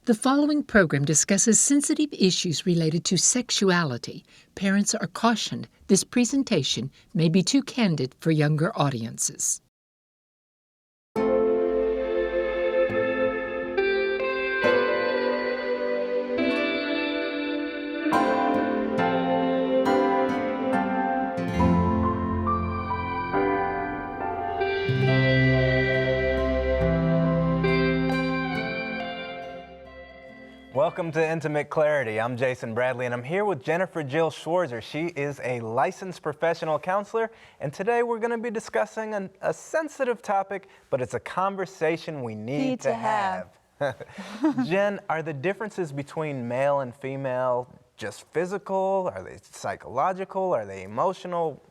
The following program discusses sensitive issues related to sexuality. Parents are cautioned this presentation may be too candid for younger audiences. Welcome to Intimate Clarity. I'm Jason Bradley, and I'm here with Jennifer Jill Schwarzer. She is a licensed professional counselor, and today we're going to be discussing a sensitive topic, but it's a conversation we need to have. Jen, are the differences between male and female just physical? Are they psychological? Are they emotional?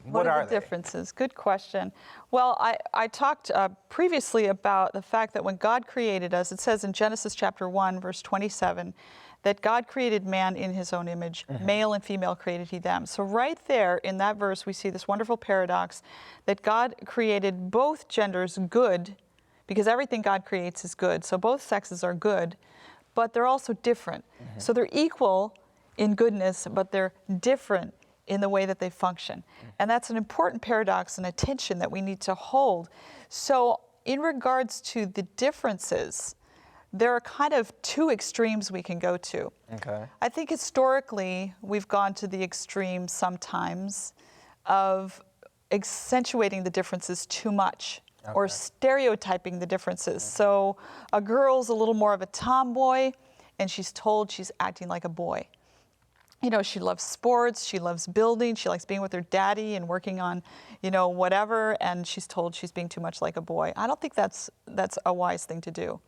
What are the differences? Good question. Well, I talked previously about the fact that when God created us, it says in Genesis chapter 1, verse 27, that God created man in his own image, male and female created he them. So right there in that verse, we see this wonderful paradox that God created both genders good, because everything God creates is good. So both sexes are good, but they're also different. So they're equal in goodness, but they're different in the way that they function. And that's an important paradox and a tension that we need to hold. So in regards to the differences, there are kind of two extremes we can go to. Okay. I think historically, we've gone to the extreme sometimes of accentuating the differences too much. Okay. Or stereotyping the differences. So a girl's a little more of a tomboy, and she's told she's acting like a boy. You know, she loves sports, she loves building, she likes being with her daddy and working on, you know, whatever, and she's told she's being too much like a boy. I don't think that's a wise thing to do.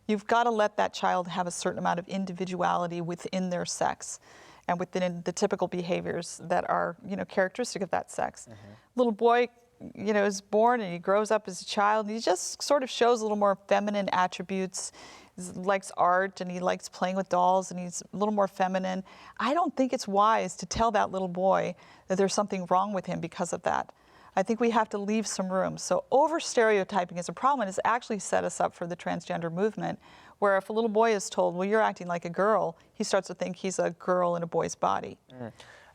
You've got to let that child have a certain amount of individuality within their sex and within the typical behaviors that are, you know, characteristic of that sex. Little boy, you know, is born and he grows up as a child, and he just sort of shows a little more feminine attributes. He likes art and he likes playing with dolls and he's a little more feminine. I don't think it's wise to tell that little boy that there's something wrong with him because of that. I think we have to leave some room. So over stereotyping is a problem, and it's actually set us up for the transgender movement, where if a little boy is told, well, you're acting like a girl, he starts to think he's a girl in a boy's body.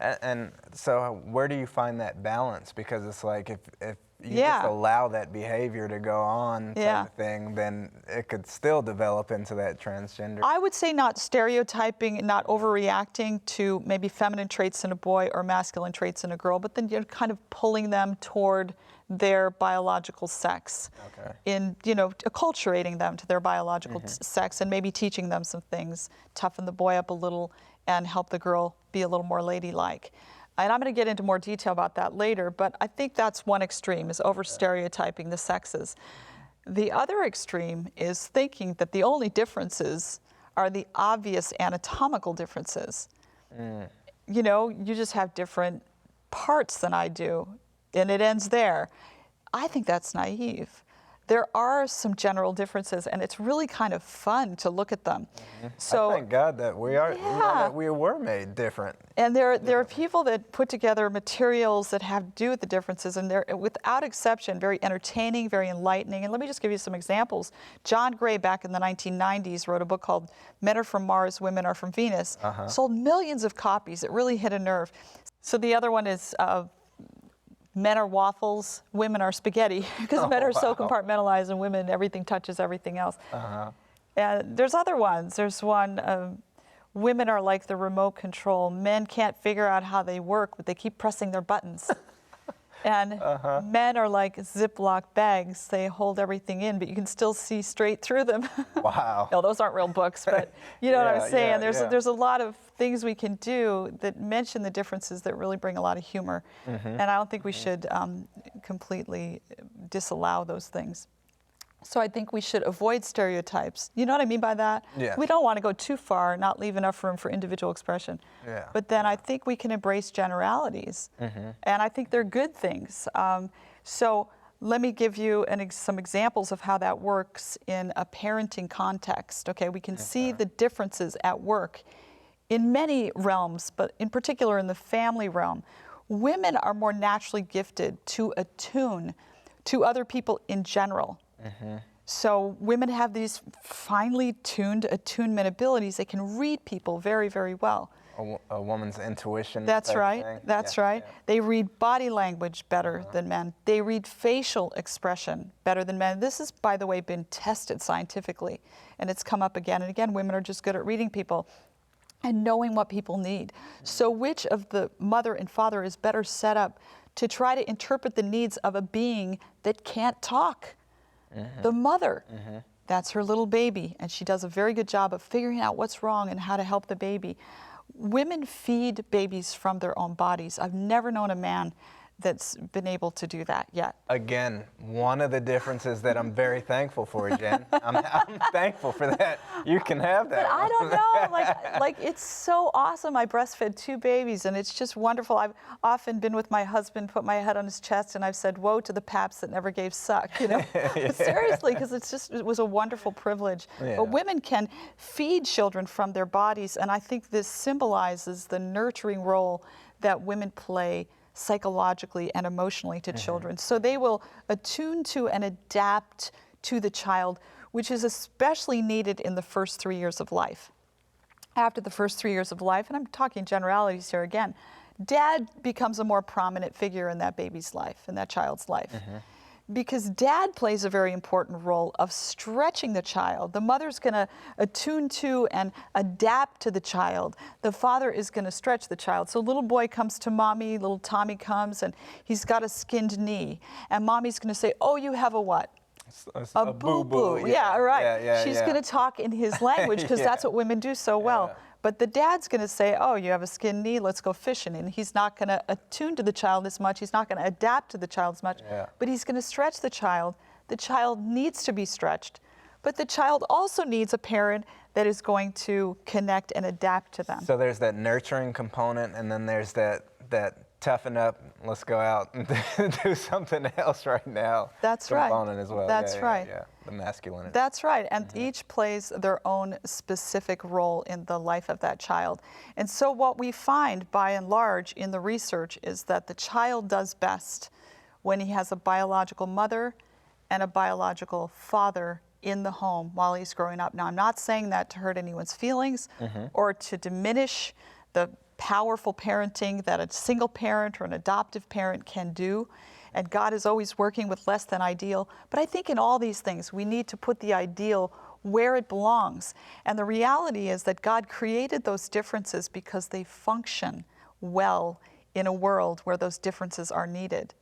And so where do you find that balance? Because it's like if you just allow that behavior to go on type of thing, then it could still develop into that transgender. I would say not stereotyping, not overreacting to maybe feminine traits in a boy or masculine traits in a girl, but then you're kind of pulling them toward their biological sex. Okay. In, you know, acculturating them to their biological sex and maybe teaching them some things, toughen the boy up a little and help the girl be a little more ladylike. And I'm going to get into more detail about that later, but I think that's one extreme, is over stereotyping the sexes. The other extreme is thinking that the only differences are the obvious anatomical differences. You know, you just have different parts than I do, and it ends there. I think that's naive. There are some general differences, and it's really kind of fun to look at them. So, I thank God that we are, you know, that we were made different. And there are people that put together materials that have to do with the differences, and they're, without exception, very entertaining, very enlightening. And let me just give you some examples. John Gray, back in the 1990s, wrote a book called Men Are From Mars, Women Are From Venus. Sold millions of copies. It really hit a nerve. So the other one is Men Are Waffles, Women Are Spaghetti, because men are so compartmentalized and women, everything touches everything else. And there's other ones. There's one, Women Are Like the Remote Control. Men can't figure out how they work, but they keep pressing their buttons. And men are like Ziploc bags. They hold everything in, but you can still see straight through them. Wow. No, those aren't real books, but you know what I'm saying. There's a lot of things we can do that mention the differences that really bring a lot of humor. And I don't think we should completely disallow those things. So I think we should avoid stereotypes. You know what I mean by that? Yeah. We don't want to go too far, not leave enough room for individual expression. Yeah. But then I think we can embrace generalities. And I think they're good things. So let me give you some examples of how that works in a parenting context. Okay, we can see the differences at work in many realms, but in particular in the family realm. Women are more naturally gifted to attune to other people in general. So women have these finely tuned attunement abilities. They can read people very, very well. A woman's intuition. That's type of right. thing. That's Yeah, right. yeah. They read body language better than men. They read facial expression better than men. This has, by the way, been tested scientifically, and it's come up again and again. Women are just good at reading people and knowing what people need. So which of the mother and father is better set up to try to interpret the needs of a being that can't talk? The mother. That's her little baby, and she does a very good job of figuring out what's wrong and how to help the baby. Women feed babies from their own bodies. I've never known a man that's been able to do that yet. Again, one of the differences that I'm very thankful for, Jen. I'm thankful for that. You can have that. But I don't know, like it's so awesome. I breastfed 2 babies, and it's just wonderful. I've often been with my husband, put my head on his chest, and I've said, "Woe to the paps that never gave suck," you know. Yeah. Seriously, because it was a wonderful privilege. Yeah. But women can feed children from their bodies, and I think this symbolizes the nurturing role that women play psychologically and emotionally to children. So they will attune to and adapt to the child, which is especially needed in the first 3 years of life. After the first 3 years of life, and I'm talking generalities here again, dad becomes a more prominent figure in that baby's life, in that child's life. Because dad plays a very important role of stretching the child. The mother's going to attune to and adapt to the child. The father is going to stretch the child. So little boy comes to mommy, little Tommy comes, and he's got a skinned knee. And mommy's going to say, "Oh, you have a what?" A boo-boo. Yeah, right. She's going to talk in his language because that's what women do so well. But the dad's going to say, "Oh, you have a skinned knee, let's go fishing." And he's not going to attune to the child as much. He's not going to adapt to the child as much. But he's going to stretch the child. The child needs to be stretched. But the child also needs a parent that is going to connect and adapt to them. So there's that nurturing component, and then there's that toughen up, let's go out and do something else right now. That's right. Component as well. That's right. Yeah, the masculinity. That's right. And each plays their own specific role in the life of that child. And so what we find by and large in the research is that the child does best when he has a biological mother and a biological father in the home while he's growing up. Now, I'm not saying that to hurt anyone's feelings or to diminish the powerful parenting that a single parent or an adoptive parent can do. And God is always working with less than ideal. But I think in all these things, we need to put the ideal where it belongs. And the reality is that God created those differences because they function well in a world where those differences are needed.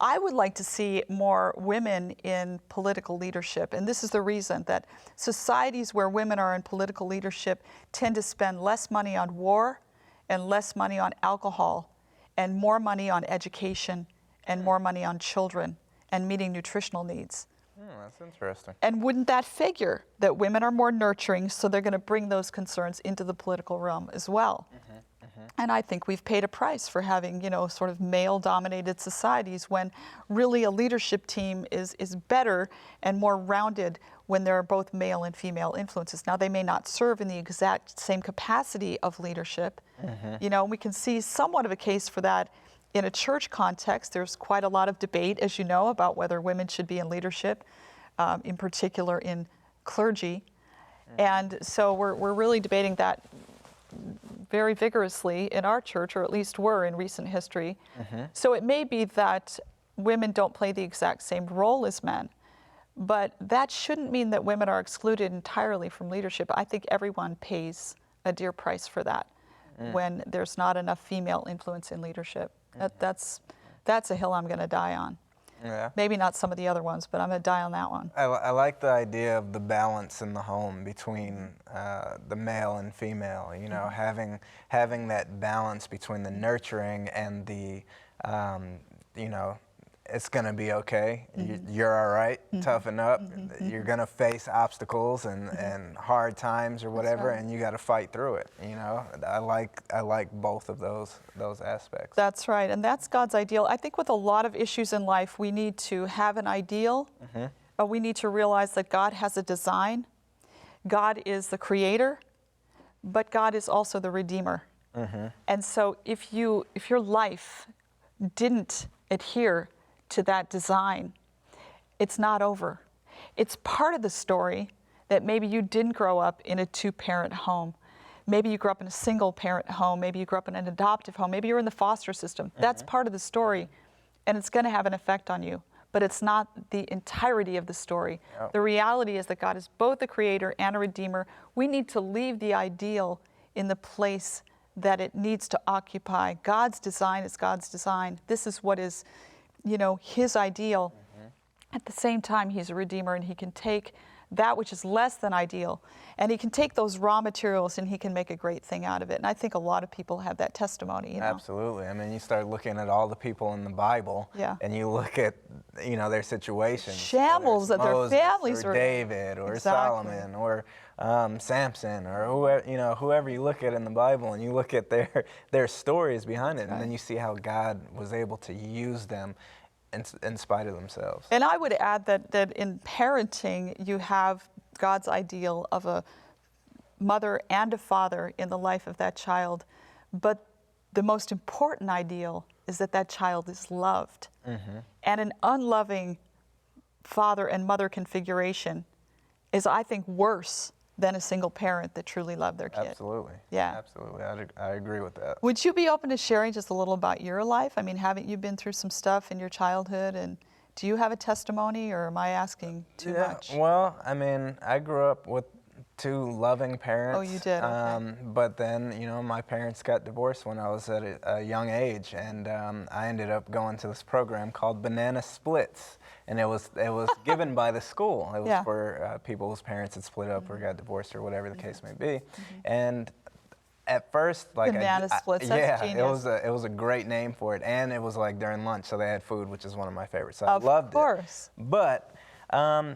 I would like to see more women in political leadership. And this is the reason that societies where women are in political leadership tend to spend less money on war and less money on alcohol and more money on education and more money on children and meeting nutritional needs. That's interesting. And wouldn't that figure that women are more nurturing, so they're going to bring those concerns into the political realm as well? And I think we've paid a price for having, you know, sort of male-dominated societies when really a leadership team is better and more rounded when there are both male and female influences. Now, they may not serve in the exact same capacity of leadership. You know, we can see somewhat of a case for that in a church context. There's quite a lot of debate, as you know, about whether women should be in leadership, in particular in clergy. And so we're really debating that very vigorously in our church, or at least were in recent history. So it may be that women don't play the exact same role as men, but that shouldn't mean that women are excluded entirely from leadership. I think everyone pays a dear price for that when there's not enough female influence in leadership. That's a hill I'm going to die on. Yeah. Maybe not some of the other ones, but I'm going to die on that one. I like the idea of the balance in the home between the male and female. You know, having that balance between the nurturing and the, you know, it's going to be okay. You're all right. Toughen up. You're going to face obstacles and hard times or whatever, and you got to fight through it. You know, I like both of those aspects. That's right, and that's God's ideal. I think with a lot of issues in life, we need to have an ideal. We need to realize that God has a design. God is the creator, but God is also the redeemer. And so if your life didn't adhere to that design, it's not over. It's part of the story that maybe you didn't grow up in a two-parent home. Maybe you grew up in a single-parent home. Maybe you grew up in an adoptive home. Maybe you're in the foster system. That's part of the story, and it's going to have an effect on you. But it's not the entirety of the story. Yep. The reality is that God is both a creator and a redeemer. We need to leave the ideal in the place that it needs to occupy. God's design is God's design. This is what is, his ideal. At the same time, he's a redeemer, and he can take that which is less than ideal, and he can take those raw materials and he can make a great thing out of it. And I think a lot of people have that testimony. Absolutely. I mean, you start looking at all the people in the Bible, and you look at, their situations. Shambles that their families or David or Solomon or Samson or whoever you look at in the Bible, and you look at their stories behind it, and then you see how God was able to use them in spite of themselves. And I would add that in parenting, you have God's ideal of a mother and a father in the life of that child. But the most important ideal is that child is loved. And an unloving father and mother configuration is, I think, worse than a single parent that truly loved their kid. Absolutely. Yeah. Absolutely. I agree with that. Would you be open to sharing just a little about your life? I mean, haven't you been through some stuff in your childhood, and do you have a testimony, or am I asking too much? Well, I mean, I grew up with two loving parents. Oh, you did? Okay. But then, my parents got divorced when I was at a young age, and I ended up going to this program called Banana Splits. And it was given by the school. It was for people whose parents had split up or got divorced or whatever the case may be. And at first, Banana Splits, that's genius. it was a great name for it, and it was during lunch, so they had food, which is one of my favorites. So I loved it. Of course. But I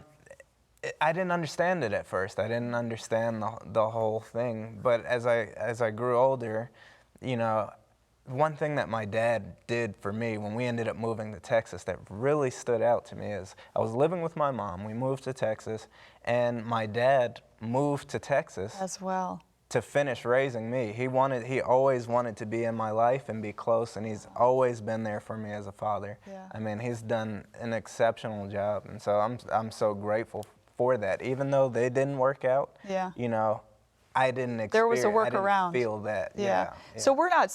didn't understand it at first. I didn't understand the whole thing. But as I grew older, one thing that my dad did for me when we ended up moving to Texas that really stood out to me is I was living with my mom. We moved to Texas, and my dad moved to Texas as well to finish raising me. He always wanted to be in my life and be close, and he's always been there for me as a father. Yeah. I mean, he's done an exceptional job, and so I'm so grateful for that. Even though they didn't work out, I didn't there was a workaround. I didn't feel that. Yeah. So we're not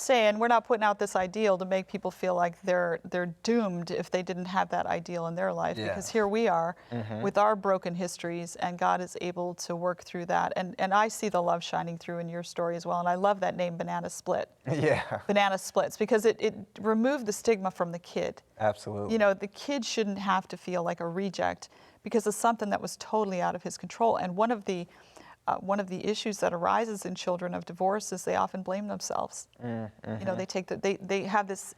putting out this ideal to make people feel like they're doomed if they didn't have that ideal in their life. Because here we are with our broken histories, and God is able to work through that. And I see the love shining through in your story as well. And I love that name, Banana Split. Yeah. Banana Splits, because it removed the stigma from the kid. Absolutely. The kid shouldn't have to feel like a reject because of something that was totally out of his control. And one of the issues that arises in children of divorce is they often blame themselves. They have this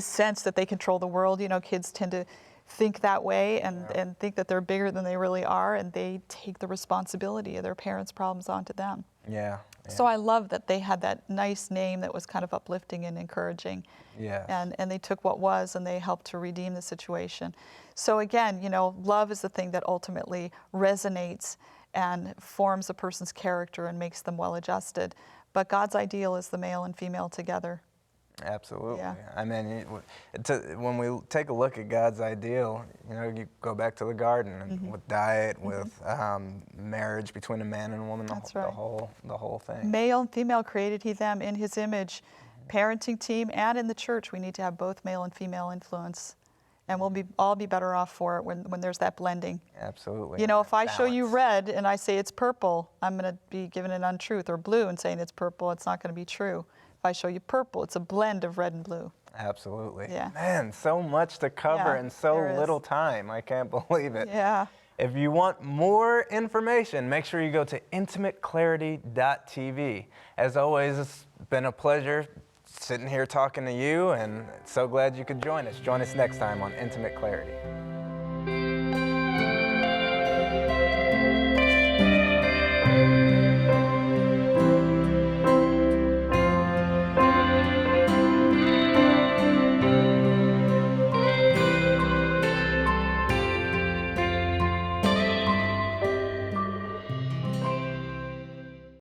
sense that they control the world. Kids tend to think that way and think that they're bigger than they really are, and they take the responsibility of their parents' problems onto them. Yeah. So I love that they had that nice name that was kind of uplifting and encouraging. Yes. And they took what was and they helped to redeem the situation. So again, love is the thing that ultimately resonates and forms a person's character and makes them well-adjusted. But God's ideal is the male and female together. Absolutely. Yeah. I mean, when we take a look at God's ideal, you go back to the garden and with diet, with marriage between a man and a woman, the whole thing. Male and female created he them in his image. Parenting team and in the church, we need to have both male and female influence. And we'll all be better off for it when there's that blending. Absolutely. If I show you red and I say it's purple, I'm going to be given an untruth, or blue and saying it's purple, it's not going to be true. If I show you purple, it's a blend of red and blue. Absolutely. Yeah. Man, so much to cover in so little time. I can't believe it. Yeah. If you want more information, make sure you go to intimateclarity.tv. As always, it's been a pleasure sitting here talking to you, and so glad you could join us. Join us next time on Intimate Clarity.